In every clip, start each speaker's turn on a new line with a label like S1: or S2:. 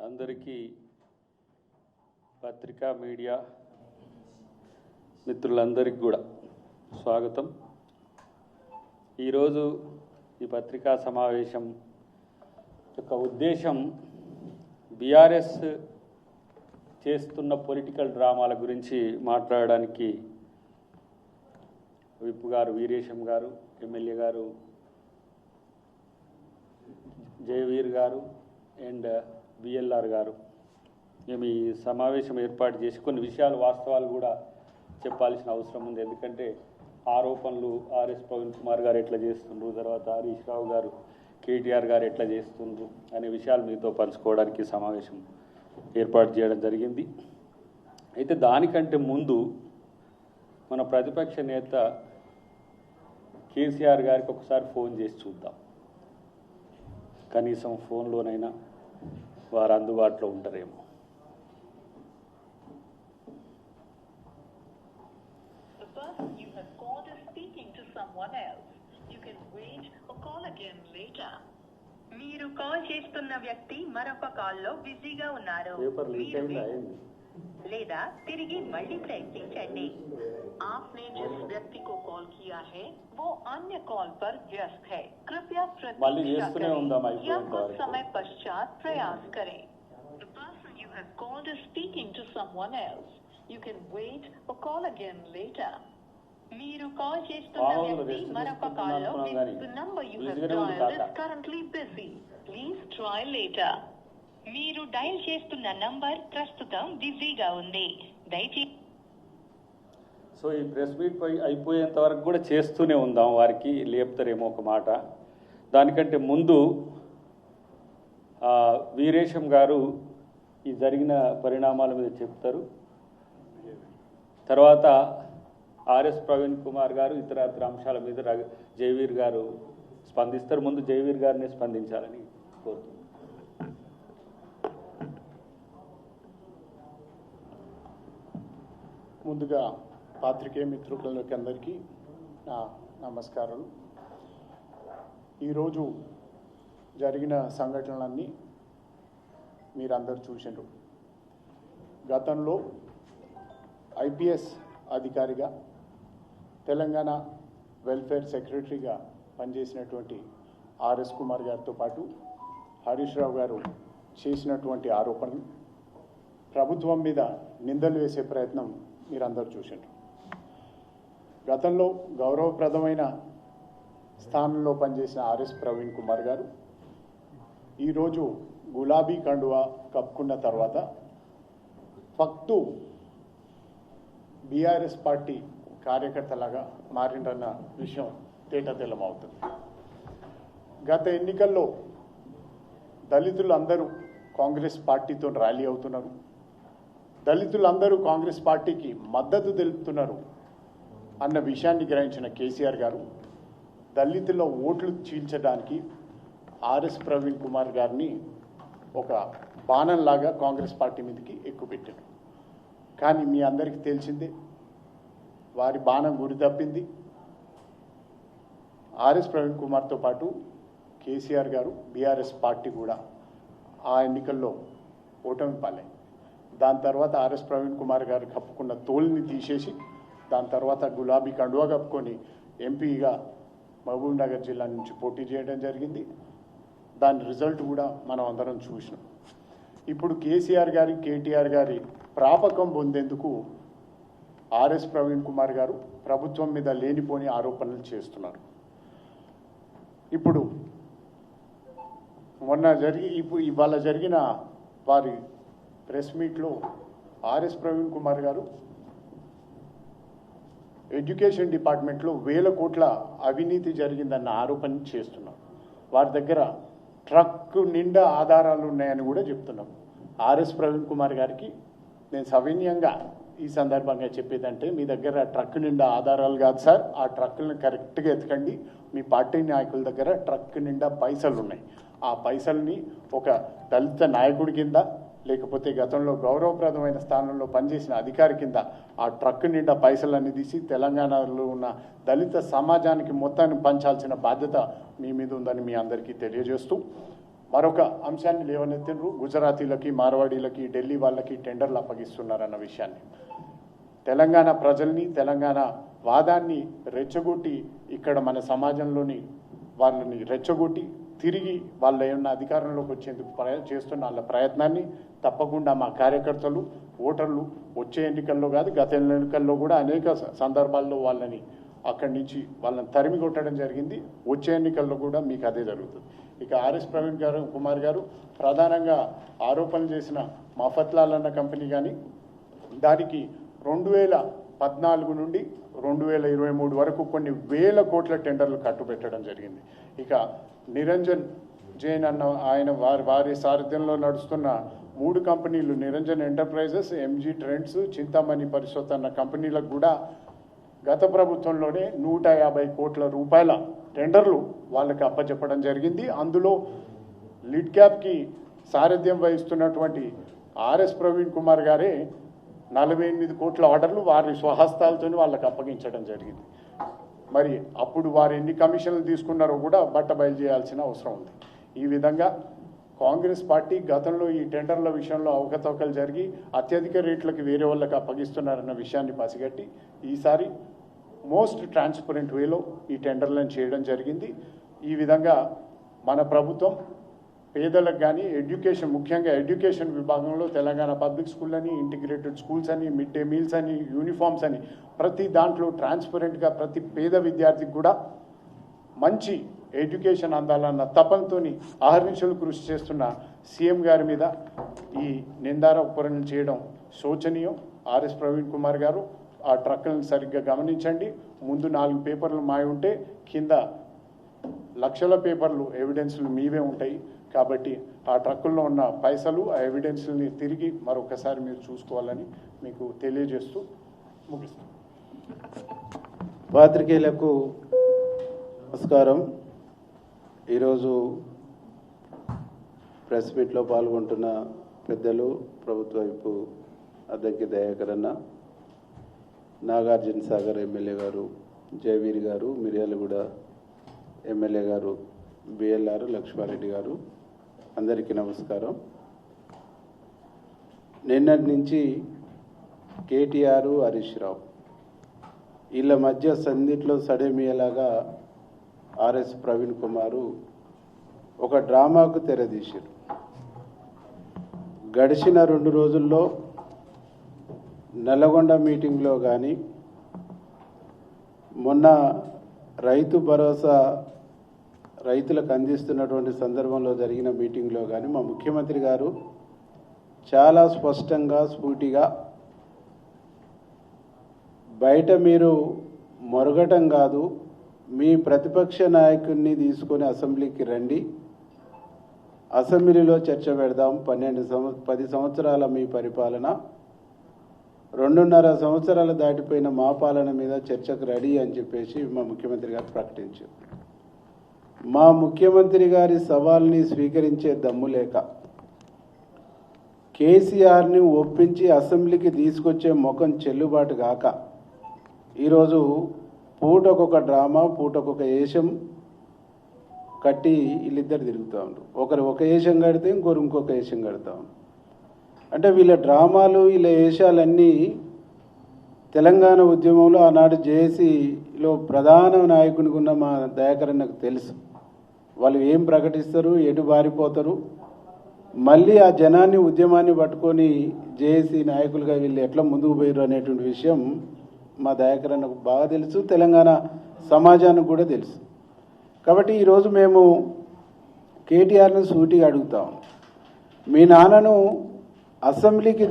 S1: అందరికీ పత్రికా మీడియా మిత్రులందరికీ కూడా స్వాగతం. ఈరోజు ఈ పత్రికా సమావేశం యొక్క ఉద్దేశం బీఆర్ఎస్ చేస్తున్న పొలిటికల్ డ్రామాల గురించి మాట్లాడడానికి విప్ గారు వీరేశం గారు, ఎమ్మెల్యే గారు జయవీర్ గారు అండ్ బిఎల్ఆర్ గారు మేము ఈ సమావేశం ఏర్పాటు చేసి కొన్ని విషయాలు వాస్తవాలు కూడా చెప్పాల్సిన అవసరం ఉంది. ఎందుకంటే ఆరోపణలు ఆర్ఎస్ ప్రవీణ్ కుమార్ గారు ఎట్లా చేస్తుండ్రు, తర్వాత హరీష్ రావు గారు కేటీఆర్ గారు ఎట్లా చేస్తుండ్రు అనే విషయాలు మీతో పంచుకోవడానికి సమావేశం ఏర్పాటు చేయడం జరిగింది. అయితే దానికంటే ముందు మన ప్రతిపక్ష నేత కేసీఆర్ గారికి ఒకసారి ఫోన్ చేసి చూద్దాం. కనీసం ఫోన్లోనైనా వారు అందుబాటులో ఉంటారేమో.
S2: మీరు కాల్ చేస్తున్న వ్యక్తి మరొక కాల్లో బిజీగా ఉన్నారు లేదా తిరిగి మళ్ళీ ప్రయత్నించండి. आपने जिस व्यक्ति को कॉल किया है वो अन्य कॉल पर व्यस्त है. कृपया प्रतीक्षा करें या कुछ समय पश्चात प्रयास करें. The person you have called is speaking to someone else. You can wait or call again later. మీరు కాల్ చేస్తున్న వ్యక్తి మరొక కాల్లో the number you have dialed is currently busy. Please try later. మీరు డయల్ చేస్తున్న నంబర్ ప్రస్తుతం బిజీగా ఉంది. దయచేసి
S1: సో ఈ ప్రెస్ మీట్ అయిపోయేంత వరకు కూడా చేస్తూనే ఉందాం, వారికి లేపుతారేమో ఒక మాట. దానికంటే ముందు వీరేశం గారు ఈ జరిగిన పరిణామాల మీద చెప్తారు. తర్వాత ఆర్ఎస్ ప్రవీణ్ కుమార్ గారు ఇతర అంశాల మీద జయవీర్ గారు స్పందిస్తారు. ముందు జయవీర్ గారిని స్పందించాలని కోరుతున్నాను.
S3: ముందుగా పాత్రికేయ మిత్రులకి అందరికీ నా నమస్కారాలు. ఈరోజు జరిగిన సంఘటనలన్నీ మీరందరూ చూసినారు. గతంలో ఐపీఎస్ అధికారిగా తెలంగాణ వెల్ఫేర్ సెక్రటరీగా పనిచేసినటువంటి ఆర్ఎస్ కుమార్ గారితో పాటు హరీష్ రావు గారు చేసినటువంటి ఆరోపణలు, ప్రభుత్వం మీద నిందలు వేసే ప్రయత్నం మీరందరూ చూసారు. గతంలో గౌరవప్రదమైన స్థానంలో పనిచేసిన ఆర్ఎస్ ప్రవీణ్ కుమార్ గారు ఈరోజు గులాబీ కండువా కప్పుకున్న తర్వాత ఫక్తు బీఆర్ఎస్ పార్టీ కార్యకర్తలాగా మారిందన్న విషయం తేటతెల్లమవుతుంది. గత ఎన్నికల్లో దళితులందరూ కాంగ్రెస్ పార్టీతో ర్యాలీ అవుతున్నారు, దళితులందరూ కాంగ్రెస్ పార్టీకి మద్దతు తెలుపుతున్నారు అన్న విషయాన్ని గ్రహించిన కేసీఆర్ గారు దళితుల ఓట్లు చీల్చడానికి ఆర్ఎస్ ప్రవీణ్ కుమార్ గారిని ఒక బాణంలాగా కాంగ్రెస్ పార్టీ మీదకి ఎక్కుపెట్టారు. కానీ మీ అందరికీ తెలిసిందే, వారి బాణం గురి తప్పింది. ఆర్ఎస్ ప్రవీణ్ కుమార్తో పాటు కేసీఆర్ గారు, బీఆర్ఎస్ పార్టీ కూడా ఆ ఎన్నికల్లో ఓటమి పాలైంది. దాని తర్వాత ఆర్ఎస్ ప్రవీణ్ కుమార్ గారు కప్పుకున్న తోలుని తీసేసి దాని తర్వాత గులాబీ కండువా కప్పుకొని ఎంపీగా మహబూబ్ నగర్ జిల్లా నుంచి పోటీ చేయడం జరిగింది. దాని రిజల్ట్ కూడా మనం అందరం చూసినాం. ఇప్పుడు కేసీఆర్ గారి, కేటీఆర్ గారి ప్రాపకం పొందేందుకు ఆర్ఎస్ ప్రవీణ్ కుమార్ గారు ప్రభుత్వం మీద లేనిపోని ఆరోపణలు చేస్తున్నారు. ఇప్పుడు ఇవాళ జరిగిన వారి ప్రెస్ మీట్లో ఆర్ఎస్ ప్రవీణ్ కుమార్ గారు ఎడ్యుకేషన్ డిపార్ట్మెంట్లో 1000 కోట్ల అవినీతి జరిగిందన్న ఆరోపణ చేస్తున్నారు. వారి దగ్గర ట్రక్ నిండా ఆధారాలు ఉన్నాయని కూడా చెప్తున్నాం. ఆర్ఎస్ ప్రవీణ్ కుమార్ గారికి నేను సవినయంగా ఈ సందర్భంగా చెప్పేదంటే, మీ దగ్గర ట్రక్ నిండా ఆధారాలు కాదు సార్, ఆ ట్రక్కులను కరెక్ట్గా ఎతకండి. మీ పార్టీ నాయకుల దగ్గర ట్రక్ నిండా పైసలు ఉన్నాయి. ఆ పైసల్ని ఒక దళిత నాయకుడి కింద లేకపోతే గతంలో గౌరవప్రదమైన స్థానంలో పనిచేసిన అధికారి కింద ఆ ట్రక్ నిండా పైసలన్నీ తీసి తెలంగాణలో ఉన్న దళిత సమాజానికి మొత్తాన్ని పంచాల్సిన బాధ్యత మీ మీద ఉందని మీ అందరికీ తెలియజేస్తూ, మరొక అంశాన్ని లేవనెత్తిండ్రు. గుజరాతీలకి, మార్వాడీలకి, ఢిల్లీ వాళ్ళకి టెండర్లు అప్పగిస్తున్నారన్న విషయాన్ని. తెలంగాణ ప్రజల్ని, తెలంగాణ వాదాన్ని రెచ్చగొట్టి ఇక్కడ మన సమాజంలోని వాళ్ళని రెచ్చగొట్టి తిరిగి వాళ్ళ ఏమన్నా అధికారంలోకి వచ్చేందుకు చేస్తున్న వాళ్ళ ప్రయత్నాన్ని తప్పకుండా మా కార్యకర్తలు, ఓటర్లు వచ్చే ఎన్నికల్లో కాదు గత ఎన్నికల్లో కూడా అనేక సందర్భాల్లో వాళ్ళని అక్కడి నుంచి వాళ్ళని తరిమి కొట్టడం జరిగింది. వచ్చే ఎన్నికల్లో కూడా మీకు అదే జరుగుతుంది. ఇక ఆర్ఎస్ ప్రవీణ్ కుమార్ గారు ప్రధానంగా ఆరోపణలు చేసిన మఫత్లాల్ అన్న కంపెనీ కానీ దానికి 2014 నుండి 2023 వరకు కొన్ని వేల కోట్ల టెండర్లు కట్టుబెట్టడం జరిగింది. ఇక నిరంజన్ జైన్ అన్న ఆయన వారి సారథ్యంలో నడుస్తున్న 3 కంపెనీలు, Niranjan enterprises, MG trends, Chintamani Parishad అన్న కంపెనీలకు కూడా గత ప్రభుత్వంలోనే 150 కోట్ల రూపాయల టెండర్లు వాళ్ళకి అప్పచెప్పడం జరిగింది. అందులో లిడ్ క్యాప్కి సారథ్యం వహిస్తున్నటువంటి ఆర్ఎస్ ప్రవీణ్ కుమార్ గారే 48 కోట్ల ఆర్డర్లు వారి స్వహస్తాలతో వాళ్ళకి అప్పగించడం జరిగింది. మరి అప్పుడు వారు ఎన్ని కమిషన్లు తీసుకున్నారో కూడా బయలు చేయాల్సిన అవసరం ఉంది. ఈ విధంగా కాంగ్రెస్ పార్టీ గతంలో ఈ టెండర్ల విషయంలో అవకతవకలు జరిగి అత్యధిక రేట్లకి వేరే వాళ్ళకి అప్పగిస్తున్నారన్న విషయాన్ని పసిగట్టి ఈసారి మోస్ట్ ట్రాన్స్పరెంట్ వేలో ఈ టెండర్లను చేయడం జరిగింది. ఈ విధంగా మన ప్రభుత్వం పేదలకు కానీ ఎడ్యుకేషన్, ముఖ్యంగా ఎడ్యుకేషన్ విభాగంలో తెలంగాణ పబ్లిక్ స్కూల్ అని, ఇంటిగ్రేటెడ్ స్కూల్స్ అని, మిడ్ డే మీల్స్ అని, యూనిఫామ్స్ అని ప్రతి దాంట్లో ట్రాన్స్పరెంట్గా ప్రతి పేద విద్యార్థికి కూడా మంచి ఎడ్యుకేషన్ అందాలన్న తపనతోని అహర్నిశలు కృషి చేస్తున్న సీఎం గారి మీద ఈ నిందారోపణలు చేయడం శోచనీయం. ఆర్ఎస్ ప్రవీణ్ కుమార్ గారు ఆ ట్రక్కులను సరిగ్గా గమనించండి. ముందు 4 పేపర్లు మాయ ఉంటే కింద లక్షల పేపర్లు ఎవిడెన్స్లు మీవే ఉంటాయి. కాబట్టి ఆ ట్రక్కుల్లో ఉన్న పైసలు, ఆ ఎవిడెన్స్ని తిరిగి మరొకసారి మీరు చూసుకోవాలని మీకు తెలియజేస్తూ ముగిస్తాను.
S4: పాత్రికేయులకు నమస్కారం. ఈరోజు ప్రెస్ మీట్లో పాల్గొంటున్న పెద్దలు, ప్రభుత్వ వైపు అద్దంకి దయాకర్ అన్న, నాగార్జున సాగర్ ఎమ్మెల్యే గారు, జయవీర్ గారు, మిర్యాలగూడ ఎమ్మెల్యే గారు బిఎల్ఆర్ లక్ష్మారెడ్డి గారు, అందరికీ నమస్కారం. నిన్నటి నుంచి కేటీఆర్, హరీష్ రావు వీళ్ళ మధ్య సందిట్లో సడేమియలాగా ఆర్ఎస్ ప్రవీణ్ కుమారు ఒక డ్రామాకు తెరదీశారు. గడిచిన 2 రోజుల్లో నల్లగొండ మీటింగ్లో కానీ, మొన్న రైతు భరోసా రైతులకు అందిస్తున్నటువంటి సందర్భంలో జరిగిన మీటింగ్లో కానీ మా ముఖ్యమంత్రి గారు చాలా స్పష్టంగా, స్ఫూర్తిగా బయట మీరు మొరగటం కాదు, మీ ప్రతిపక్ష నాయకుడిని తీసుకొని అసెంబ్లీకి రండి, అసెంబ్లీలో చర్చ పెడదాం. 10 సంవత్సరాల మీ పరిపాలన, 2.5 సంవత్సరాలు దాటిపోయిన మా పాలన మీద చర్చకు రెడీ అని చెప్పేసి మా ముఖ్యమంత్రి గారు ప్రకటించారు. మా ముఖ్యమంత్రి గారి సవాల్ని స్వీకరించే దమ్ము లేక కేసీఆర్ని ఒప్పించి అసెంబ్లీకి తీసుకొచ్చే ముఖం చెల్లుబాటు కాక ఈరోజు పూటకొక డ్రామా, పూటకొక వేషం కట్టి వీళ్ళిద్దరు తిరుగుతూ ఉంటారు. ఒకరు ఒక వేషం కడితే ఇంకొక వేషం కడతా ఉంటారు. అంటే వీళ్ళ డ్రామాలు, వీళ్ళ వేషాలన్నీ తెలంగాణ ఉద్యమంలో ఆనాడు జేఏసీలో ప్రధాన నాయకునికి ఉన్న మా దయాకర్ అన్నకు తెలుసు. వాళ్ళు ఏం ప్రకటిస్తారు, ఎటు బారిపోతారు, మళ్ళీ ఆ జనాన్ని, ఉద్యమాన్ని పట్టుకొని జేఏసీ నాయకులుగా వీళ్ళు ఎట్లా ముందుకు పోయారు అనేటువంటి విషయం మా దయాకర్ అన్నకు బాగా తెలుసు, తెలంగాణ సమాజానికి కూడా తెలుసు. కాబట్టి ఈరోజు మేము కేటీఆర్ను సూటిగా అడుగుతాం, మీ నాన్నను అసెంబ్లీకి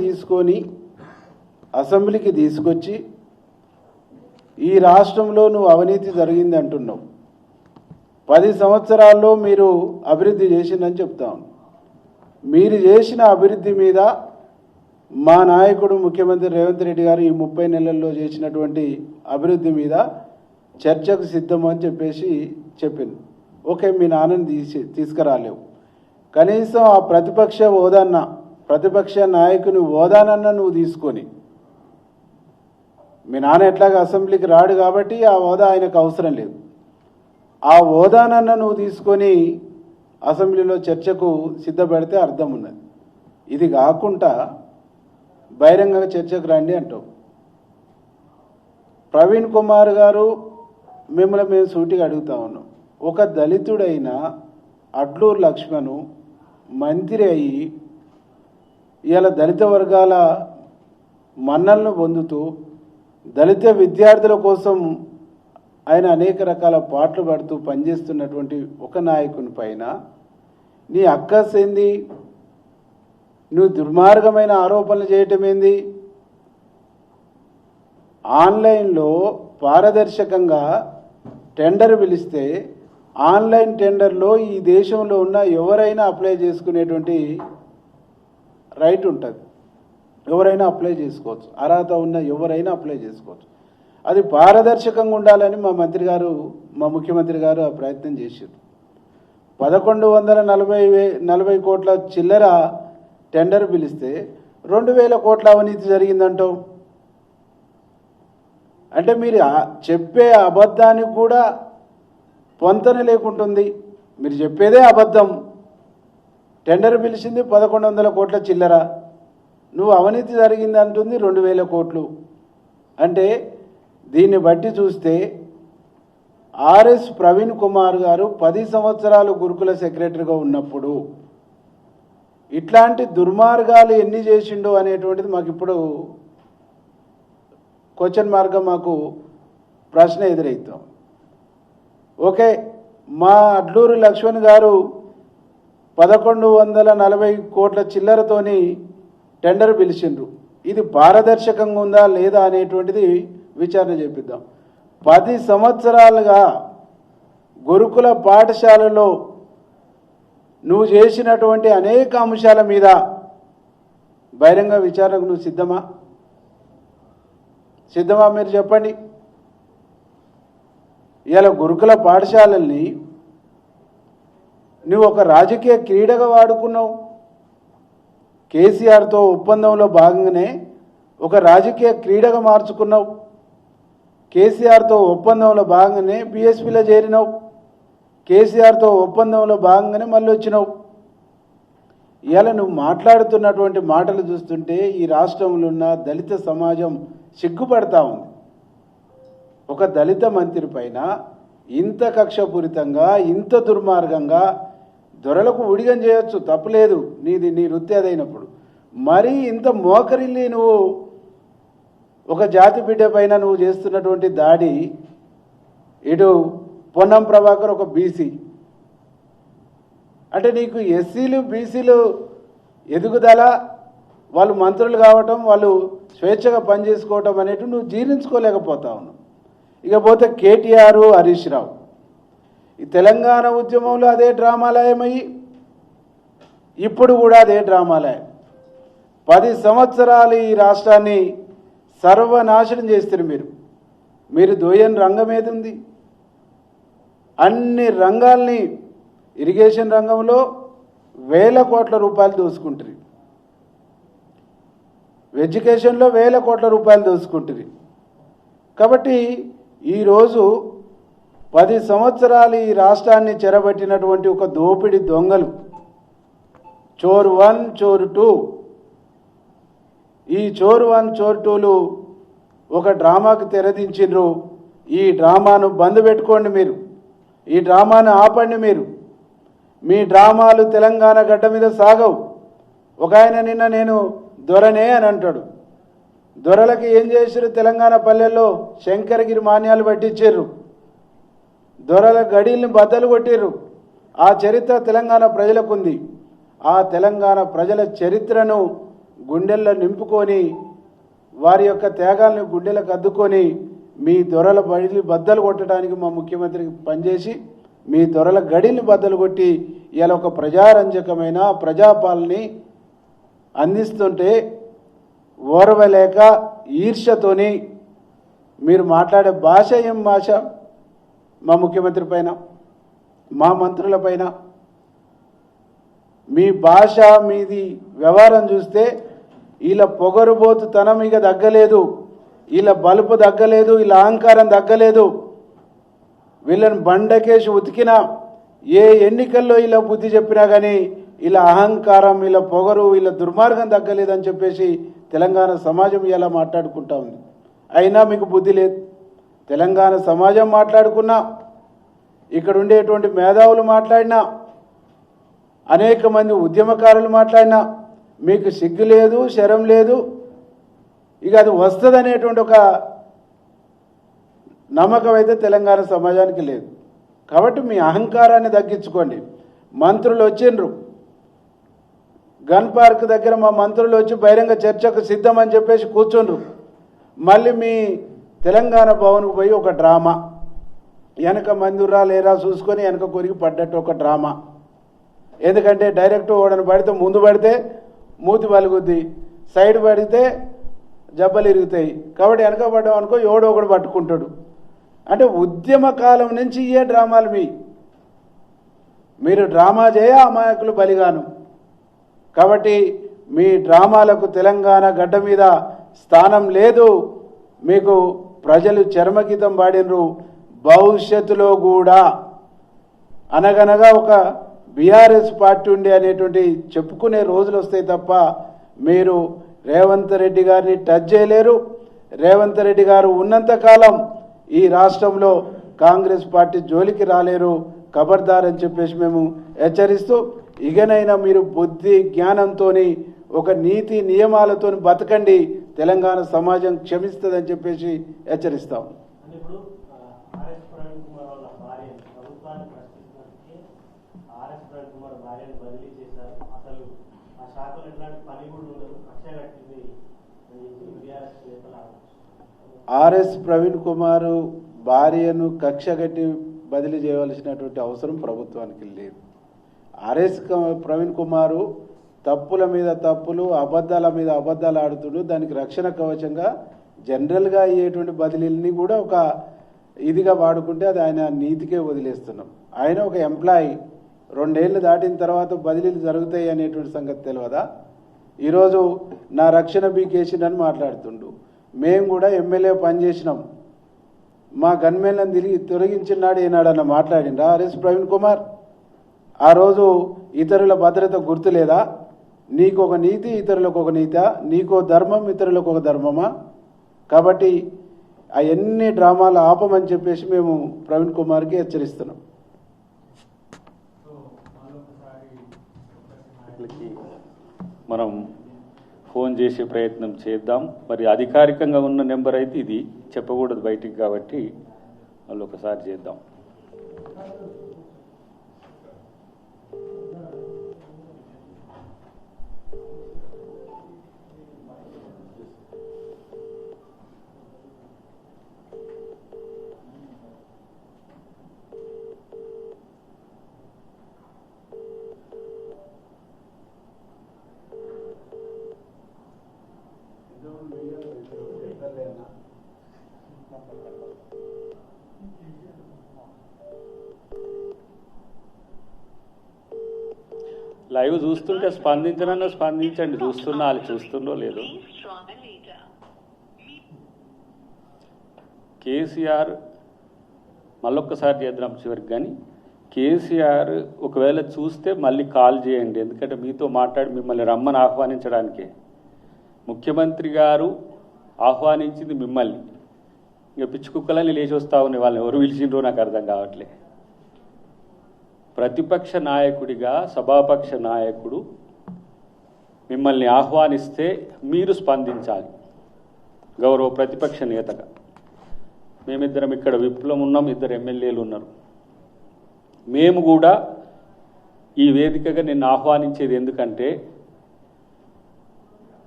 S4: తీసుకొచ్చి ఈ రాష్ట్రంలో నువ్వు అవినీతి జరిగింది అంటున్నావు, 10 సంవత్సరాల్లో మీరు అభివృద్ధి చేసిందని చెప్తాను. మీరు చేసిన అభివృద్ధి మీద మా నాయకుడు ముఖ్యమంత్రి రేవంత్ రెడ్డి గారు ఈ 30 నెలల్లో చేసినటువంటి అభివృద్ధి మీద చర్చకు సిద్ధమని చెప్పేసి చెప్పింది. ఓకే, మీ నాన్నని తీసుకురాలేవు, కనీసం ఆ ప్రతిపక్ష నాయకుని హోదానన్నా నువ్వు తీసుకొని, మీ నాన్న ఎట్లాగా అసెంబ్లీకి రాడు కాబట్టి ఆ హోదా ఆయనకు అవసరం లేదు, ఆ హోదానన్నా నువ్వు తీసుకొని అసెంబ్లీలో చర్చకు సిద్ధపడితే అర్థం ఉన్నది. ఇది కాకుండా బహిరంగ చర్చకు రండి అంటాం. ప్రవీణ్ కుమార్ గారు మిమ్మల్ని మేము సూటిగా అడుగుతా ఉన్నాం. ఒక దళితుడైన అడ్లూరు లక్ష్మణ్ మంత్రి అయ్యి ఇవాళ దళిత వర్గాల మన్నలను పొందుతూ దళిత విద్యార్థుల కోసం ఆయన అనేక రకాల పాటలు పాడుతూ పనిచేస్తున్నటువంటి ఒక నాయకుని పైన నీ అక్కసేంది? నువ్వు దుర్మార్గమైన ఆరోపణలు చేయటం ఏంది? ఆన్లైన్లో పారదర్శకంగా టెండర్ పిలిస్తే ఆన్లైన్ టెండర్లో ఈ దేశంలో ఉన్న ఎవరైనా అప్లై చేసుకునేటువంటి రైట్ ఉంటుంది. ఎవరైనా అప్లై చేసుకోవచ్చు. అర్హత ఉన్న ఎవరైనా అప్లై చేసుకోవచ్చు. అది పారదర్శకంగా ఉండాలని మా ముఖ్యమంత్రి గారు ఆ ప్రయత్నం చేశారు. 1140 కోట్ల చిల్లర టెండర్ పిలిస్తే 2000 కోట్ల అవినీతి జరిగిందంటాం. అంటే మీరు చెప్పే అబద్ధానికి కూడా పొంతన లేకుంటుంది. మీరు చెప్పేదే అబద్ధం. టెండర్ పిలిచింది 1100 కోట్ల చిల్లర, నువ్వు అవినీతి జరిగింది అంటుంది 2000 కోట్లు. అంటే దీన్ని బట్టి చూస్తే ఆర్ఎస్ ప్రవీణ్ కుమార్ గారు 10 సంవత్సరాలు గురుకుల సెక్రటరీగా ఉన్నప్పుడు ఇట్లాంటి దుర్మార్గాలు ఎన్ని చేసిండో అనేటువంటిది మాకు ఇప్పుడు క్వశ్చన్ మార్గం, మాకు ప్రశ్న ఎదురవుతాం. ఓకే, మా అడ్లూరు లక్ష్మణ్ గారు 1140 కోట్ల చిల్లరతోని టెండర్ పిలిచిండ్రు. ఇది పారదర్శకంగా ఉందా లేదా అనేటువంటిది విచారణ చేపిద్దాం. 10 సంవత్సరాలుగా గురుకుల పాఠశాలలో నువ్వు చేసినటువంటి అనేక అంశాల మీద బహిరంగ విచారణకు నువ్వు సిద్ధమా? మీరు చెప్పండి. ఇలా గురుకుల పాఠశాలల్ని నువ్వు ఒక రాజకీయ క్రీడగా వాడుకున్నావు. కేసీఆర్తో ఒప్పందంలో భాగంగానే ఒక రాజకీయ క్రీడగా మార్చుకున్నావు. కేసీఆర్తో ఒప్పందంలో భాగంగానే బీఎస్పీలో చేరినావు. కేసీఆర్తో ఒప్పందంలో భాగంగానే మళ్ళీ వచ్చినావు. ఇవాళ నువ్వు మాట్లాడుతున్నటువంటి మాటలు చూస్తుంటే ఈ రాష్ట్రంలో ఉన్న దళిత సమాజం సిగ్గుపడతా ఉంది. ఒక దళిత మంత్రి పైన ఇంత కక్షపూరితంగా, ఇంత దుర్మార్గంగా దొరలకు ఉడిగం చేయొచ్చు, తప్పులేదు, నీ వృత్తి అదైనప్పుడు. మరీ ఇంత మోకరిల్లి నువ్వు ఒక జాతి బిడ్డ పైన నువ్వు చేస్తున్నటువంటి దాడి. ఇటు పొన్నం ప్రభాకర్ ఒక బీసీ, అంటే నీకు ఎస్సీలు బీసీలు ఎదుగుదల, వాళ్ళు మంత్రులు కావటం, వాళ్ళు స్వేచ్ఛగా పనిచేసుకోవటం అనేటివి నువ్వు జీర్ణించుకోలేకపోతా ఉన్నావు. ఇకపోతే కేటీఆర్, హరీష్ రావు ఈ తెలంగాణ ఉద్యమంలో అదే డ్రామాలయమయ్యి ఇప్పుడు కూడా అదే డ్రామాలయం. 10 సంవత్సరాలు ఈ రాష్ట్రాన్ని సర్వనాశనం చేస్తారు మీరు దోయని రంగం ఏది ఉంది? అన్ని రంగాల్ని, ఇరిగేషన్ రంగంలో 1000 కోట్ల రూపాయలు దోసుకుంటారు, ఎడ్యుకేషన్లో 1000 కోట్ల రూపాయలు దోసుకుంటారు. కాబట్టి ఈరోజు 10 సంవత్సరాలు ఈ రాష్ట్రాన్ని చెరబట్టినటువంటి ఒక దోపిడి దొంగలు, చోరు 1, చోరు 2, ఈ చోరు 1, చోరు 2లు ఒక డ్రామాకు తెరదించిండ్రు. ఈ డ్రామాను బంద్ పెట్టుకోండి, ఈ డ్రామాను ఆపండి. మీ డ్రామాలు తెలంగాణ గడ్డ మీద సాగవు. ఒక ఆయన నిన్న నేను దొరనే అని అంటాడు. దొరలకి ఏం చేశారు? తెలంగాణ పల్లెల్లో శంకరగిరి మాన్యాలు పట్టించారు, దొరల గడీల్ని బద్దలు కొట్టిర్రు. ఆ చరిత్ర తెలంగాణ ప్రజలకు ఉంది. ఆ తెలంగాణ ప్రజల చరిత్రను గుండెల్లో నింపుకొని, వారి యొక్క త్యాగాలను గుండెలకు అద్దుకొని మీ దొరల బడిని బద్దలు కొట్టడానికి మా ముఖ్యమంత్రికి పనిచేసి మీ దొరల గడిని బద్దలు కొట్టి ఇలా ఒక ప్రజారంజకమైన ప్రజాపాలని అందిస్తుంటే ఓర్వలేక ఈర్ష్యతోని మీరు మాట్లాడే భాష ఏం భాష? మా ముఖ్యమంత్రి పైన, మా మంత్రుల పైన మీ భాష, మీది వ్యవహారం చూస్తే వీళ్ళ పొగరుబోతుతనం ఇక తగ్గలేదు, వీళ్ళ బలుపు తగ్గలేదు, వీళ్ళ అహంకారం తగ్గలేదు. వీళ్ళని బండకేసి ఉతికినా ఏ ఎన్నికల్లో ఇలా బుద్ధి చెప్పినా కానీ ఇలా అహంకారం, ఇలా పొగరు, ఇలా దుర్మార్గం తగ్గలేదని చెప్పేసి తెలంగాణ సమాజం ఇలా మాట్లాడుకుంటా ఉంది. అయినా మీకు బుద్ధి లేదు. తెలంగాణ సమాజం మాట్లాడుకున్నా, ఇక్కడ ఉండేటువంటి మేధావులు మాట్లాడినా, అనేక మంది ఉద్యమకారులు మాట్లాడినా మీకు సిగ్గు లేదు, శరం లేదు. ఇక అది వస్తుందనేటువంటి ఒక నమ్మకం అయితే తెలంగాణ సమాజానికి లేదు. కాబట్టి మీ అహంకారాన్ని తగ్గించుకోండి. మంత్రులు వచ్చిండ్రు, గన్ పార్క్ దగ్గర మా మంత్రులు వచ్చి బహిరంగ చర్చకు సిద్ధమని చెప్పేసి కూర్చుండ్రు. మళ్ళీ మీ తెలంగాణ భవన్కు పోయి ఒక డ్రామా, వెనక మందురా లేరా చూసుకొని వెనక కొరికి పడ్డట్టు ఒక డ్రామా. ఎందుకంటే డైరెక్ట్ ఓడని పడితే ముందు పడితే మూతి పలుగుద్ది, సైడ్ పడితే జబ్బలు ఇరుగుతాయి. కాబట్టి వెనక పడ్డాం అనుకో ఎవడో ఒకడు పట్టుకుంటాడు. అంటే ఉద్యమ కాలం నుంచి ఏ డ్రామాలు మీరు డ్రామా చేయ అమాయకులు బలిగాను. కాబట్టి మీ డ్రామాలకు తెలంగాణ గడ్డ మీద స్థానం లేదు. మీకు ప్రజలు చర్మగీతం పాడినరు. భవిష్యత్తులో కూడా అనగనగా ఒక బీఆర్ఎస్ పార్టీ ఉండే అనేటువంటి చెప్పుకునే రోజులు వస్తాయి తప్ప మీరు రేవంత్ రెడ్డి గారిని టచ్ చేయలేరు. రేవంత్ రెడ్డి గారు ఉన్నంతకాలం ఈ రాష్ట్రంలో కాంగ్రెస్ పార్టీ జోలికి రాలేరు. ఖబర్దార్ అని చెప్పేసి మేము హెచ్చరిస్తూ, ఇకనైనా మీరు బుద్ధి జ్ఞానంతో ఒక నీతి నియమాలతో బతకండి. తెలంగాణ సమాజం క్షమిస్తుందని చెప్పేసి హెచ్చరిస్తాం. ఆర్ఎస్ ప్రవీణ్ కుమార్ భార్యను కక్షగట్టి బదిలీ చేయవలసినటువంటి అవసరం ప్రభుత్వానికి లేదు. ఆర్ఎస్ ప్రవీణ్ కుమారు తప్పుల మీద తప్పులు, అబద్ధాల మీద అబద్ధాలు ఆడుతుడు. దానికి రక్షణ కవచంగా జనరల్గా అయ్యేటువంటి బదిలీలని కూడా ఒక ఇదిగా వాడుకుంటే అది ఆయన నీతికే వదిలేస్తున్నాం. ఆయన ఒక ఎంప్లాయీ, 2 ఏళ్ళు దాటిన తర్వాత బదిలీలు జరుగుతాయి అనేటువంటి సంగతి తెలియదా? ఈరోజు నా రక్షణ బీకేసిందని మాట్లాడుతుండు. మేము కూడా ఎమ్మెల్యే పనిచేసినాం. మా గన్మెన్లను తొలగించిన నాడు ఏనాడన్న మాట్లాడిండ్రా ఆర్ఎస్ ప్రవీణ్ కుమార్? ఆ రోజు ఇతరుల భద్రత గుర్తులేదా? నీకు ఒక నీతి, ఇతరులకు ఒక నీత, నీకో ధర్మం, ఇతరులకు ఒక ధర్మమా? కాబట్టి అవన్నీ డ్రామాలు ఆపమని చెప్పేసి మేము ప్రవీణ్ కుమార్కి హెచ్చరిస్తున్నాం.
S1: మనం ఫోన్ చేసే ప్రయత్నం చేద్దాం. మరి అధికారికంగా ఉన్న నెంబర్ అయితే ఇది, చెప్పకూడదు బయటికి, కాబట్టి వాళ్ళు ఒకసారి చేద్దాం. లైవ్ చూస్తుంటే స్పందించండి. చూస్తున్నా వాళ్ళు చూస్తుండో లేదో. కేసీఆర్ మళ్ళొక్కసారి చేద్దాం చివరికి. కానీ కేసీఆర్ ఒకవేళ చూస్తే మళ్ళీ కాల్ చేయండి. ఎందుకంటే మీతో మాట్లాడి మిమ్మల్ని రమ్మని ఆహ్వానించడానికే. ముఖ్యమంత్రి గారు ఆహ్వానించింది మిమ్మల్ని. ఇక పిచ్చి కుక్కలని లేచి వస్తూ ఉన్నాయి. వాళ్ళని ఎవరు పిలిచిండ్రో నాకు అర్థం కావట్లే. ప్రతిపక్ష నాయకుడిగా సభాపక్ష నాయకుడు మిమ్మల్ని ఆహ్వానిస్తే మీరు స్పందించాలి. గౌరవ ప్రతిపక్ష నేతగా మేమిద్దరం ఇక్కడ విప్లవం ఉన్నాం, 2 ఎమ్మెల్యేలు ఉన్నారు. మేము కూడా ఈ వేదికగా నిన్ను ఆహ్వానించేది ఎందుకంటే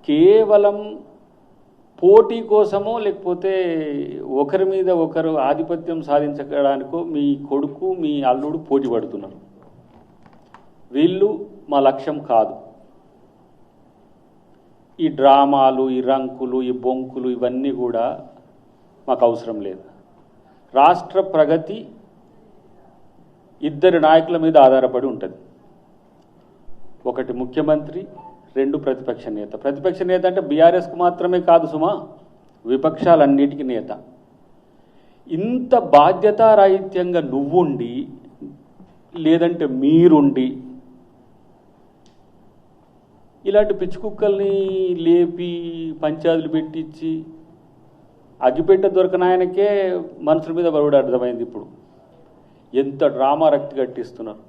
S1: కేవలం పోటీ కోసమో లేకపోతే ఒకరి మీద ఒకరు ఆధిపత్యం సాధించడానికో మీ కొడుకు మీ అల్లుడు పోటీ పడుతున్నారు. వీళ్ళు మా లక్ష్యం కాదు. ఈ డ్రామాలు, ఈ రంకులు, ఈ బొంకులు ఇవన్నీ కూడా మాకు అవసరం లేదు. రాష్ట్ర ప్రగతి 2 నాయకుల మీద ఆధారపడి ఉంటుంది. ఒకటి ముఖ్యమంత్రి, 2 ప్రతిపక్ష నేత. ప్రతిపక్ష నేత అంటే బీఆర్ఎస్కు మాత్రమే కాదు సుమా, విపక్షాలన్నిటికీ నేత. ఇంత బాధ్యతారాహిత్యంగా నువ్వుండి లేదంటే మీరుండి ఇలాంటి పిచ్చి కుక్కల్ని లేపి పంచాయతీలు పెట్టించి అగ్గిపెట్ట దొరకని ఆయనకే మనుషుల మీద బరువుడు అర్థమైంది. ఇప్పుడు ఎంత డ్రామా రక్తి కట్టిస్తున్నారు.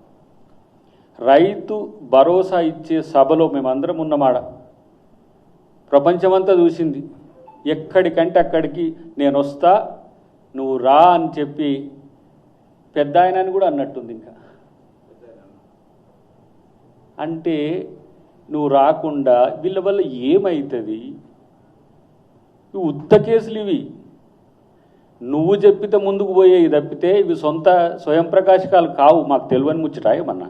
S1: రైతు భరోసా ఇచ్చే సభలో మేమందరం ఉన్నమాట, ప్రపంచమంతా చూసింది. ఎక్కడికంటే అక్కడికి నేను వస్తా, నువ్వు రా అని చెప్పి పెద్ద ఆయనని కూడా అన్నట్టుంది. ఇంకా అంటే నువ్వు రాకుండా వీళ్ళ వల్ల ఏమవుతుంది? ఇవి ఉత్త కేసులు, ఇవి నువ్వు చెప్పితే ముందుకు పోయేవి తప్పితే ఇవి స్వయం ప్రకాశకాలు కావు. మాకు తెలియని ముచ్చట ఏమన్నా.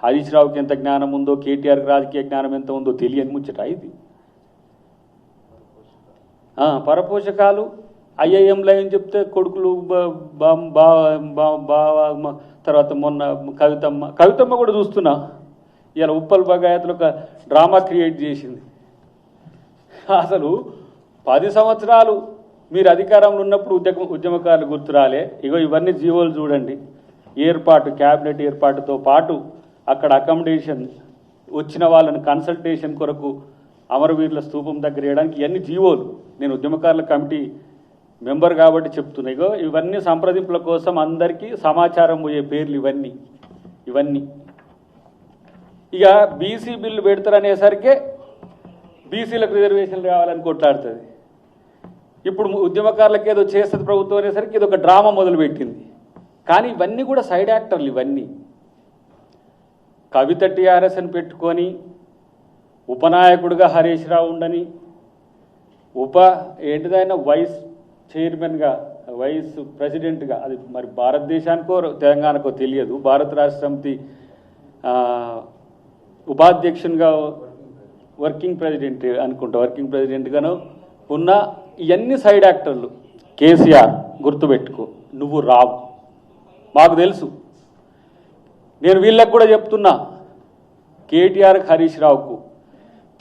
S1: హరీష్ రావుకి ఎంత జ్ఞానం ఉందో, కేటీఆర్కి రాజకీయ జ్ఞానం ఎంత ఉందో తెలియని ముచ్చట ఇది. పరపోషకాలు ఐఐఎంలో ఏం చెప్తే కొడుకులు తర్వాత మొన్న కవితమ్మ కూడా చూస్తున్నా ఇలా ఉప్పల్ బగాయతలు ఒక డ్రామా క్రియేట్ చేసింది. అసలు 10 సంవత్సరాలు మీరు అధికారంలో ఉన్నప్పుడు ఉద్యమకారులు గుర్తురాలే. ఇగో ఇవన్నీ జీవోలు చూడండి. క్యాబినెట్ ఏర్పాటుతో పాటు అక్కడ అకామిడేషన్, వచ్చిన వాళ్ళని కన్సల్టేషన్ కొరకు అమరవీరుల స్తూపం దగ్గర వేయడానికి ఇవన్నీ జీవోలు. నేను ఉద్యమకారుల కమిటీ మెంబర్ కాబట్టి చెప్తున్నా. ఇగో ఇవన్నీ సంప్రదింపుల కోసం అందరికీ సమాచారం పోయే పేర్లు ఇవన్నీ. ఇక బీసీ బిల్లు పెడతారనేసరికే బీసీలకు రిజర్వేషన్లు కావాలని కొట్లాడుతుంది. ఇప్పుడు ఉద్యమకారులకు ఏదో చేస్తుంది ప్రభుత్వం అనేసరికి ఇది ఒక డ్రామా మొదలుపెట్టింది. కానీ ఇవన్నీ కూడా సైడ్ యాక్టర్లు. ఇవన్నీ కవిత టీఆర్ఎస్ అని పెట్టుకొని ఉపనాయకుడిగా హరీష్ రావు ఉండని, ఏంటిదైనా వైస్ చైర్మన్గా, వైస్ ప్రెసిడెంట్గా, అది మరి భారతదేశానికో తెలంగాణకో తెలియదు, భారత రాష్ట్ర సమితి ఉపాధ్యక్షునిగా వర్కింగ్ ప్రెసిడెంట్గాను ఉన్న ఇవన్నీ సైడ్ యాక్టర్లు. కేసీఆర్ గుర్తుపెట్టుకో, నువ్వు రావు, మాకు తెలుసు. నేను వీళ్ళకు కూడా చెప్తున్నా, కేటీఆర్ హరీష్ రావుకు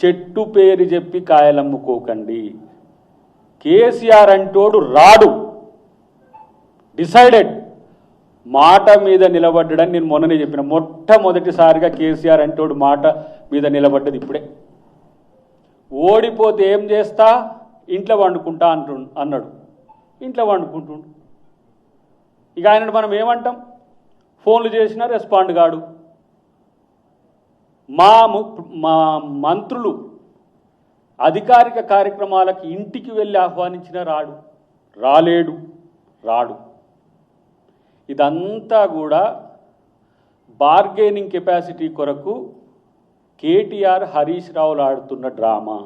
S1: చెట్టు పేరు చెప్పి కాయలమ్ముకోకండి. కేసీఆర్ అంటోడు రాడు, డిసైడెడ్, మాట మీద నిలబడ్డాడని నేను మొన్ననే చెప్పిన. మొట్టమొదటిసారిగా కేసీఆర్ అంటోడు మాట మీద నిలబడ్డది ఇప్పుడే. ఓడిపోతే ఏం చేస్తా, ఇంట్లో వండుకుంటా అన్నాడు. ఇంట్లో వండుకుంటుండు. ఇక ఆయన మనం ఏమంటాం? ఫోన్లు చేసినా రెస్పాండ్ కాడు. మా మంత్రులు అధికారిక కార్యక్రమాలకు ఇంటికి వెళ్ళి ఆహ్వానించినా రాడు. ఇదంతా కూడా బార్గెనింగ్ కెపాసిటీ కొరకు కేటీఆర్ హరీష్ రావులు ఆడుతున్న డ్రామా.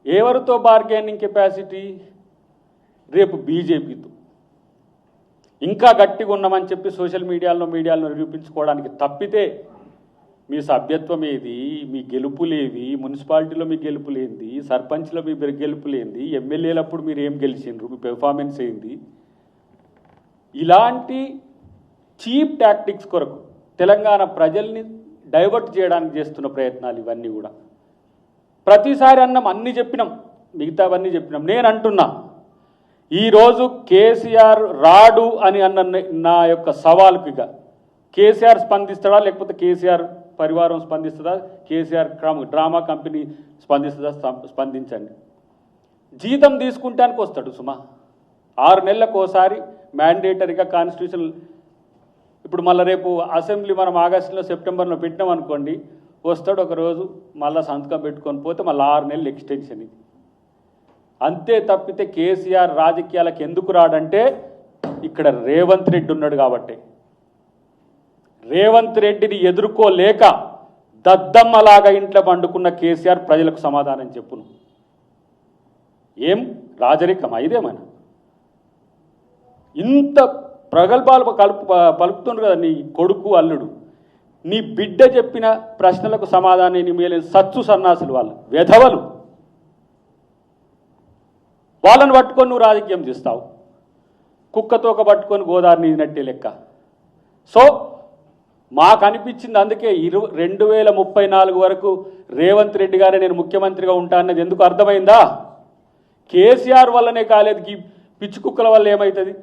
S1: ఎవరితో బార్గెనింగ్ కెపాసిటీ? రేపు బీజేపీతో. ఇంకా గట్టిగా ఉన్నామని చెప్పి సోషల్ మీడియాలో నిరూపించుకోవడానికి తప్పితే మీ సభ్యత్వం ఏది, మీ గెలుపులేవి, మున్సిపాలిటీలో మీ గెలుపులేంది, సర్పంచ్లో మీ గెలుపులేంది, ఎమ్మెల్యేలప్పుడు మీరు ఏం గెలిచిండ్రు, మీ పెర్ఫార్మెన్స్ ఏంది? ఇలాంటి చీప్ టాక్టిక్స్ కొరకు తెలంగాణ ప్రజల్ని డైవర్ట్ చేయడానికి చేస్తున్న ప్రయత్నాలు ఇవన్నీ కూడా. ప్రతిసారి అన్నీ చెప్పినాం, మిగతావన్నీ చెప్పినాం. నేను అంటున్నా, ఈరోజు కేసీఆర్ రాడు అని అన్న నా యొక్క సవాలుకి కేసీఆర్ స్పందిస్తాడా, లేకపోతే కేసీఆర్ పరివారం స్పందిస్తుందా, కేసీఆర్ డ్రామా కంపెనీ స్పందిస్తుందా? స్పందించండి. జీతం తీసుకుంటానికి వస్తాడు సుమా. 6 నెలలకు ఒకసారి మ్యాండేటరీగా కాన్స్టిట్యూషన్. ఇప్పుడు మళ్ళీ రేపు అసెంబ్లీ మనం ఆగస్టులో సెప్టెంబర్లో పెట్టినాం అనుకోండి, వస్తాడు ఒకరోజు, మళ్ళీ సంతకం పెట్టుకొని పోతే మళ్ళీ 6 నెలలు ఎక్స్టెన్షన్. ఇది అంతే తప్పితే కేసీఆర్ రాజకీయాలకు ఎందుకు రాడంటే ఇక్కడ రేవంత్ రెడ్డి ఉన్నాడు కాబట్టి. రేవంత్ రెడ్డిని ఎదుర్కోలేక దద్దమ్మలాగా ఇంట్లో పండుకున్న కేసీఆర్ ప్రజలకు సమాధానం చెప్పును. ఏం రాజరికమా ఇదేమైనా? ఇంత ప్రగల్భాలు పలుకుతుండ్రు కదా నీ కొడుకు అల్లుడు. నీ బిడ్డ చెప్పిన ప్రశ్నలకు సమాధానం మేలేని సచ్చు సన్నాసులు, వాళ్ళు వెధవలు. వాళ్ళని పట్టుకొని నువ్వు రాజకీయం చేస్తావు. కుక్కతోక పట్టుకొని గోదావరి నీదినట్టే లెక్క. సో మాకు అనిపించింది, అందుకే 2034 వరకు రేవంత్ రెడ్డి గారే నేను ముఖ్యమంత్రిగా ఉంటా అన్నది ఎందుకు అర్థమైందా? కేసీఆర్ వల్లనే కాలేదు, పిచ్చి కుక్కల వల్ల ఏమవుతుంది?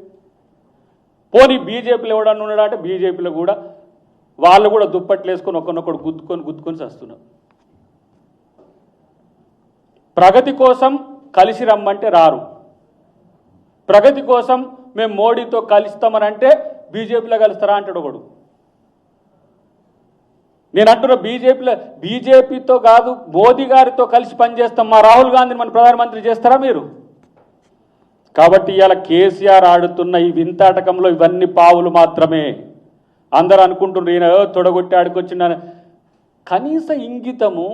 S1: పోనీ బీజేపీలో ఎవడన్నా ఉన్నాడా అంటే బీజేపీలో కూడా వాళ్ళు కూడా దుప్పట్లు వేసుకొని ఒకరినొకడు గుద్దుకొని చేస్తున్నారు. ప్రగతి కోసం కలిసి రమ్మంటే రారు. ప్రగతి కోసం మేము మోడీతో కలుస్తామని అంటే బీజేపీలో కలుస్తారా అంటాడు ఒకడు. నేను అంటున్నా బీజేపీతో కాదు మోదీ గారితో కలిసి పనిచేస్తాం, మా రాహుల్ గాంధీని మన ప్రధానమంత్రి చేస్తారా మీరు? కాబట్టి ఇవాళ కేసీఆర్ ఆడుతున్న ఈ వింతాటకంలో ఇవన్నీ పావులు మాత్రమే. అందరూ అనుకుంటున్నారు ఈయన తొడగొట్టి ఆడుకొచ్చిన కనీస ఇంగితము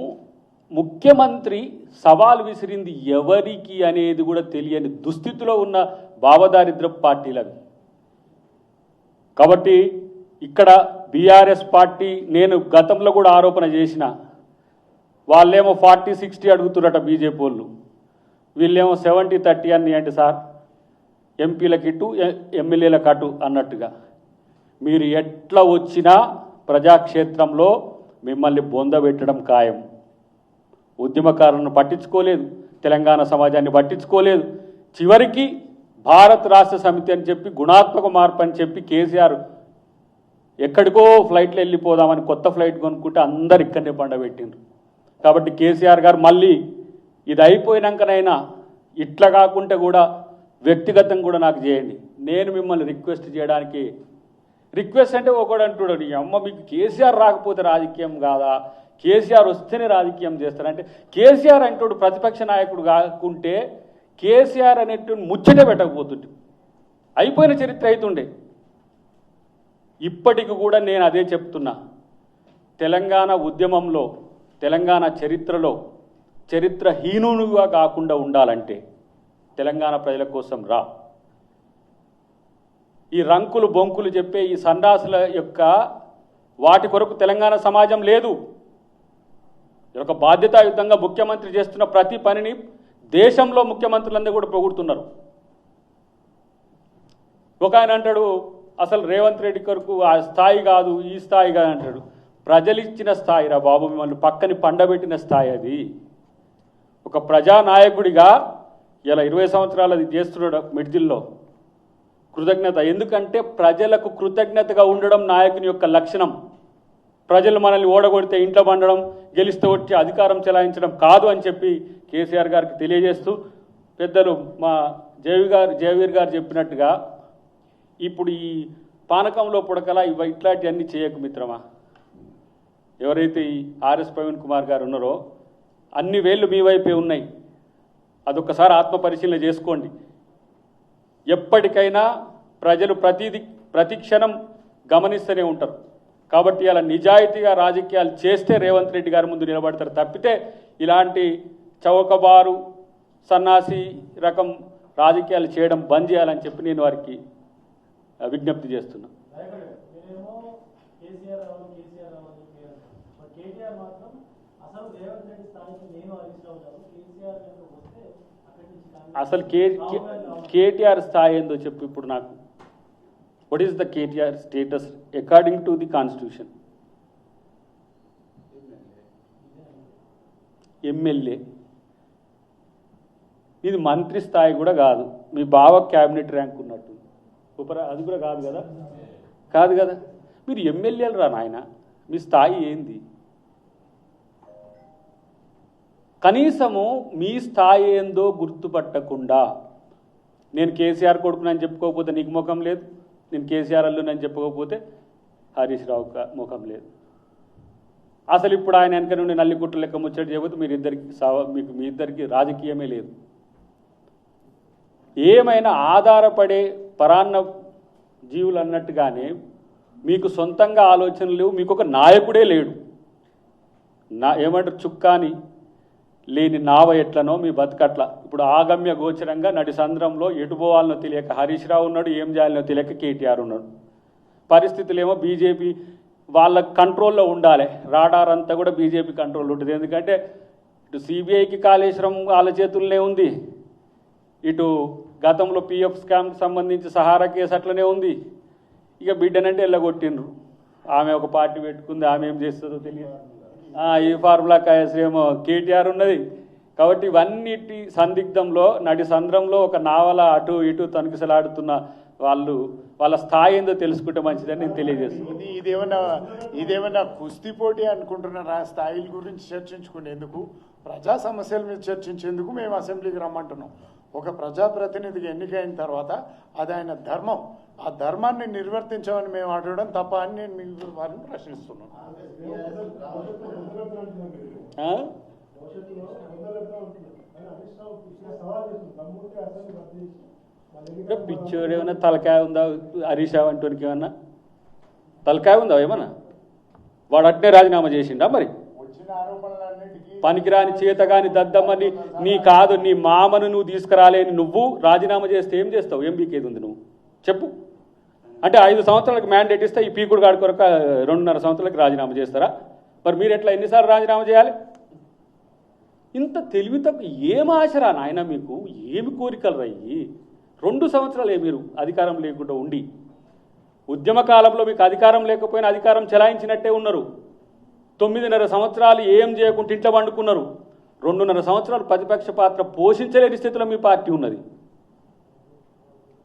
S1: ముఖ్యమంత్రి సవాల్ విసిరింది ఎవరికి అనేది కూడా తెలియని దుస్థితిలో ఉన్న భావదారిద్ర పార్టీలు అవి. కాబట్టి ఇక్కడ బీఆర్ఎస్ పార్టీ నేను గతంలో కూడా ఆరోపణ చేసిన, వాళ్ళేమో 40-60 అడుగుతున్నట బీజేపీ వాళ్ళు, వీళ్ళేమో 70-30 అని అంటే సార్ ఎంపీలకు ఇటు ఎమ్మెల్యేలకు అటు అన్నట్టుగా. మీరు ఎట్లా వచ్చినా ప్రజాక్షేత్రంలో మిమ్మల్ని బొందబెట్టడం ఖాయం. ఉద్యమకారులను పట్టించుకోలేదు, తెలంగాణ సమాజాన్ని పట్టించుకోలేదు. చివరికి భారత్ రాష్ట్ర సమితి అని చెప్పి గుణాత్మక మార్పు అని చెప్పి కేసీఆర్ ఎక్కడికో ఫ్లైట్లో వెళ్ళిపోదామని కొత్త ఫ్లైట్ కొనుక్కుంటే అందరు ఇక్కడనే పండబెట్టిండ్రు. కాబట్టి కేసీఆర్ గారు మళ్ళీ ఇది అయిపోయినాకనైనా ఇట్లా కాకుంటే కూడా వ్యక్తిగతంగా కూడా నాకు చేయండి. నేను మిమ్మల్ని రిక్వెస్ట్ చేయడానికి, రిక్వెస్ట్ అంటే ఒకడు అంటున్నాడు నీ అమ్మ మీకు కేసీఆర్ రాకపోతే రాజకీయం కాదా, కేసీఆర్ వస్తేనే రాజకీయం చేస్తారంటే కేసీఆర్ అంటాడు ప్రతిపక్ష నాయకుడు కాకుంటే కేసీఆర్ అనేటువంటి ముచ్చటే పెట్టకపోతుంటే అయిపోయిన చరిత్ర అవుతుండే. ఇప్పటికి కూడా నేను అదే చెప్తున్నా, తెలంగాణ ఉద్యమంలో తెలంగాణ చరిత్రలో చరిత్రహీనునిగా కాకుండా ఉండాలంటే తెలంగాణ ప్రజల కోసం రా. ఈ రంకులు బొంకులు చెప్పే ఈ సండాసుల యొక్క వాటి కొరకు తెలంగాణ సమాజం లేదు. ఒక బాధ్యతాయుతంగా ముఖ్యమంత్రి చేస్తున్న ప్రతి పనిని దేశంలో ముఖ్యమంత్రులందరూ కూడా పొగుడుతున్నారు. ఒక ఆయన అంటాడు అసలు రేవంత్ రెడ్డి కొరకు ఆ స్థాయి కాదు ఈ స్థాయి కాదు అంటాడు. ప్రజలు ఇచ్చిన స్థాయి రా బాబు, మిమ్మల్ని పక్కని పండబెట్టిన స్థాయి అది. ఒక ప్రజానాయకుడిగా ఇలా 20 సంవత్సరాలు అది చేస్తున్నాడు మిడ్జిల్లో. కృతజ్ఞత, ఎందుకంటే ప్రజలకు కృతజ్ఞతగా ఉండడం నాయకుని యొక్క లక్షణం. ప్రజలు మనల్ని ఓడగొడితే ఇంట్లో పండడం, గెలిస్తే వచ్చి అధికారం చెలాయించడం కాదు అని చెప్పి కేసీఆర్ గారికి తెలియజేస్తూ, పెద్దలు మా జయవీర్ గారు చెప్పినట్టుగా ఇప్పుడు ఈ పానకంలో పుడకలా ఇట్లాంటివన్నీ చేయకు మిత్రమా. ఎవరైతే ఈ ఆర్ఎస్ ప్రవీణ్ కుమార్ గారు ఉన్నారో అన్ని వేళ్ళు మీ వైపే ఉన్నాయి. అదొక్కసారి ఆత్మపరిశీలన చేసుకోండి. ఎప్పటికైనా ప్రజలు ప్రతి క్షణం గమనిస్తూనే ఉంటారు. కాబట్టి అలా నిజాయితీగా రాజకీయాలు చేస్తే రేవంత్ రెడ్డి గారి ముందు నిలబడతారు తప్పితే ఇలాంటి చౌకబారు సన్నాసి రకం రాజకీయాలు చేయడం బంద్ చేయాలని చెప్పి నేను వారికి విజ్ఞప్తి చేస్తున్నా. అసలు కేటీఆర్ స్థాయి ఏందో చెప్పు ఇప్పుడు నాకు. What is the KTR status according to the constitution? MLA. ఇది మంత్రి స్థాయి కూడా కాదు. మీ బావ క్యాబినెట్ ర్యాంక్ ఉన్నట్టు అది కూడా కాదు కదా, కాదు కదా. మీరు ఎమ్మెల్యేలు రా నాయన, మీ స్థాయి ఏంది? కనీసము మీ స్థాయి ఏందో గుర్తుపట్టకుండా నేను కేసీఆర్ కొడుకునని చెప్పుకోకపోతే నీకు ముఖం లేదు, నేను కేసీఆర్ అల్లునని చెప్పుకోకపోతే హరీష్ రావు ముఖం లేదు. అసలు ఇప్పుడు ఆయన వెనక నుండి నల్లిగుట్ట లెక్క ముచ్చట చేయబోతే మీ ఇద్దరికి రాజకీయమే లేదు. ఏమైనా ఆధారపడే పరాన్న జీవులు అన్నట్టుగానే మీకు సొంతంగా ఆలోచనలు లేవు, మీకు ఒక నాయకుడే లేడు. ఏమంటారు చుక్కాని లేని నావ ఎట్లనో మీ బతుకట్ల. ఇప్పుడు ఆగమ్య గోచరంగా నడి సంద్రంలో ఎటు పోవాలనో తెలియక హరీష్ రావు ఉన్నాడు, ఏం చేయాలనో తెలియక కేటీఆర్ ఉన్నాడు. పరిస్థితులు ఏమో బీజేపీ వాళ్ళ కంట్రోల్లో ఉండాలి. రాడార్ అంతా కూడా బీజేపీ కంట్రోల్లో ఉంటుంది. ఎందుకంటే ఇటు సిబిఐకి కాళేశ్వరం వాళ్ళ చేతుల్లోనే ఉంది, ఇటు గతంలో పిఎఫ్ స్కామ్కి సంబంధించి సహారా కేసు అట్లనే ఉంది. ఇక బిడ్డనంటే వెళ్ళగొట్టిండ్రు. ఆమె ఒక పార్టీ పెట్టుకుంది, ఆమె ఏం చేస్తుందో తెలియదు. ఈ ఫార్ములా ఏమో కేటీఆర్ ఉన్నది. కాబట్టి ఇవన్నిటి సందిగ్ధంలో నడి సంద్రంలో ఒక నావల అటు ఇటు తనిఖీసలాడుతున్న వాళ్ళ స్థాయి ఏందో తెలుసుకుంటే మంచిదని నేను తెలియజేస్తున్నాను.
S3: ఇదేమన్నా కుస్తీ పోటీ అనుకుంటున్నారా? స్థాయిల గురించి చర్చించుకునేందుకు, ప్రజా సమస్యల మీద చర్చించేందుకు మేము అసెంబ్లీకి రమ్మంటున్నాం. ఒక ప్రజాప్రతినిధికి ఎన్నికైన తర్వాత అది ఆయన ధర్మం. ఆ ధర్మాన్ని నిర్వర్తించామని మేము అడగడం తప్ప అని నేను మీకు వారిని ప్రశ్నిస్తున్నాను.
S1: పిచ్చోడు ఏమన్నా తలకాయ ఉందా? హరీష్ రావు అంటోనికి ఏమన్నా తలకాయ ఉందా? ఏమన్నా వాడు అట్నే రాజీనామా చేసిండా? మరి పనికిరాని చేతగాని దద్దమ్మని నీ కాదు, నీ మామను నువ్వు తీసుకురాలేని నువ్వు రాజీనామా చేస్తే ఏం చేస్తావు? ఏం బీకేది ఉంది నువ్వు చెప్పు. అంటే 5 సంవత్సరాలకు మ్యాండేట్ ఇస్తే ఈ పీకుడు గాడి కొరకు 2.5 సంవత్సరాలకు రాజీనామా చేస్తారా? మరి మీరు ఎట్లా ఎన్నిసార్లు రాజీనామా చేయాలి? ఇంత తెలివి తక్కువ ఏం ఆశరా నాయన మీకు? ఏమి కోరికలు రయ్యి? 2 సంవత్సరాలే మీరు అధికారం లేకుండా ఉండి, ఉద్యమ కాలంలో మీకు అధికారం లేకపోయినా అధికారం చెలాయించినట్టే ఉన్నారు. 9.5 సంవత్సరాలు ఏం చేయకుండా ఇంట్లో వండుకున్నారు. 2.5 సంవత్సరాలు ప్రతిపక్ష పాత్ర పోషించలేని స్థితిలో మీ పార్టీ ఉన్నది.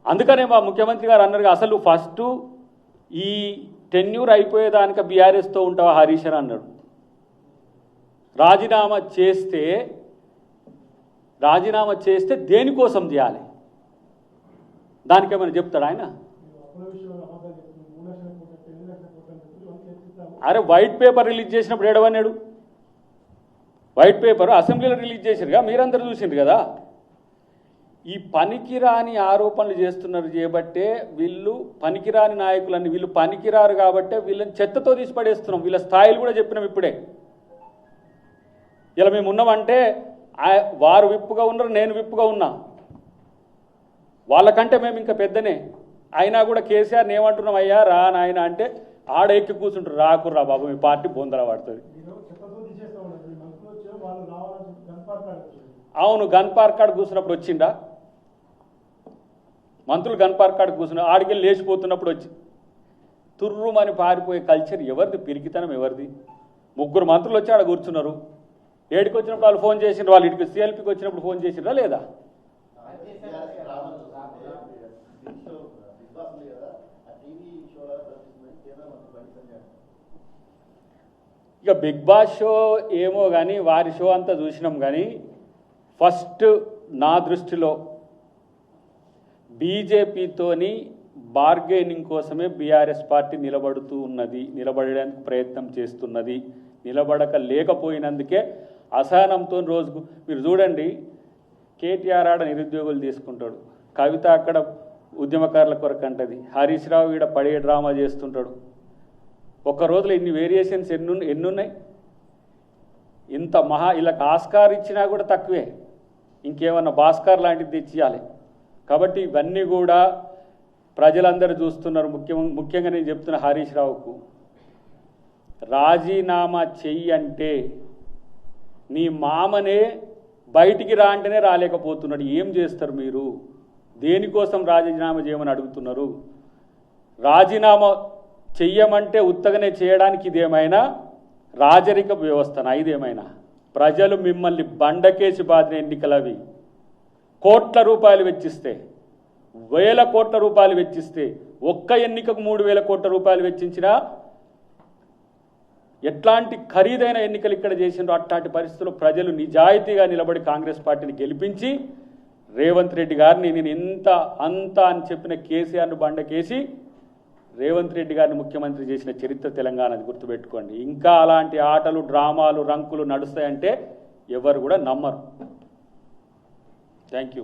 S1: అందుకనే మా ముఖ్యమంత్రి గారు అన్నారు, అసలు ఫస్ట్ ఈ టెన్యూర్ అయిపోయేదానిక బీఆర్ఎస్తో ఉంటావా హరీష్ అని అన్నాడు. రాజీనామా చేస్తే దేనికోసం చేయాలి? దానికేమైనా చెప్తాడు ఆయన? అరే వైట్ పేపర్ రిలీజ్ చేసినప్పుడు ఏడవన్నాడు? వైట్ పేపర్ అసెంబ్లీలో రిలీజ్ చేసిరుగా, మీరందరూ చూసిండ్రు కదా. ఈ పనికిరాని ఆరోపణలు చేస్తున్నారు చేయబట్టే వీళ్ళు పనికిరాని నాయకులని, వీళ్ళు పనికిరారు కాబట్టే వీళ్ళని చెత్తతో తీసి పడేస్తున్నాం. వీళ్ళ స్థాయిలు కూడా చెప్పినాం ఇప్పుడే. ఇలా మేము ఉన్నామంటే వారు విప్పుగా ఉన్నారు, నేను విప్పుగా ఉన్నా. వాళ్ళకంటే మేము ఇంకా పెద్దనే. అయినా కూడా కేసీఆర్ని ఏమంటున్నాం, అయ్యా రా నాయన అంటే ఆడ ఎక్కి కూర్చుంటారు. రాకుర్రా బాబు, మీ పార్టీ బొందల పడుతుంది. అవును, గన్ పార్క్ కాడ కూర్చున్నప్పుడు వచ్చిండా? మంత్రులు గన్ పార్క్ కాడ కూర్చున్నా, ఆడికెళ్ళి లేచిపోతున్నప్పుడు వచ్చి తుర్రుమని పారిపోయే కల్చర్ ఎవరిది? పిరికితనం ఎవరిది? 3 మంత్రులు వచ్చి ఆడ కూర్చున్నారు. ఏడికి వచ్చినప్పుడు వాళ్ళు ఫోన్ చేసిండ్రు, వాళ్ళు ఇటుకి సిఎల్పికి వచ్చినప్పుడు ఫోన్ చేసిండ్రా లేదా? ఇక బిగ్ బాస్ షో ఏమో కానీ వారి షో అంతా చూసినాం. కానీ ఫస్ట్ నా దృష్టిలో బీజేపీతోని బార్గెనింగ్ కోసమే బీఆర్ఎస్ పార్టీ నిలబడుతూ ఉన్నది, నిలబడడానికి ప్రయత్నం చేస్తున్నది. నిలబడక లేకపోయినందుకే అసహనంతో రోజుకు మీరు చూడండి, కేటీఆర్ ఆడ నిరుద్యోగులు తీసుకుంటాడు, కవిత అక్కడ ఉద్యమకారుల కొరకు అంటది, హరీష్ రావు ఈడ పడే డ్రామా చేస్తుంటాడు. ఒక్క రోజులో ఇన్ని వేరియేషన్స్ ఎన్నున్నాయి? ఇంత ఇలా ఆస్కార్ ఇచ్చినా కూడా తక్కువే, ఇంకేమన్నా భాస్కర్ లాంటిది తెచ్చియాలి. కాబట్టి ఇవన్నీ కూడా ప్రజలందరూ చూస్తున్నారు. ముఖ్యంగా నేను చెప్తున్న హరీష్ రావుకు రాజీనామా చెయ్యి అంటే నీ మామనే బయటికి రా అంటేనే రాలేకపోతున్నాడు. ఏం చేస్తారు మీరు? దేనికోసం రాజీనామా చేయమని అడుగుతున్నారు? రాజీనామా చెయ్యమంటే ఉత్తగానే చేయడానికి ఇదేమైనా రాజరిక వ్యవస్థనా? ఇదేమైనా ప్రజలు మిమ్మల్ని బండకేసి బాధిన ఎన్నికలవి. కోట్ల రూపాయలు వెచ్చిస్తే, 1000 కోట్ల రూపాయలు వెచ్చిస్తే, ఒక్క ఎన్నికకు 3000 కోట్ల రూపాయలు వెచ్చించినా ఎట్లాంటి ఖరీదైన ఎన్నికలు ఇక్కడ చేసిండ్రో అట్లాంటి పరిస్థితుల్లో ప్రజలు నిజాయితీగా నిలబడి కాంగ్రెస్ పార్టీని గెలిపించి రేవంత్ రెడ్డి గారిని నేను అంత అని చెప్పిన కేసీఆర్ను బండకేసి రేవంత్ రెడ్డి గారిని ముఖ్యమంత్రి చేసిన చరిత్ర తెలంగాణది, గుర్తుపెట్టుకోండి. ఇంకా అలాంటి ఆటలు, డ్రామాలు, రంకులు నడుస్తాయంటే ఎవరు కూడా నమ్మరు. Thank you.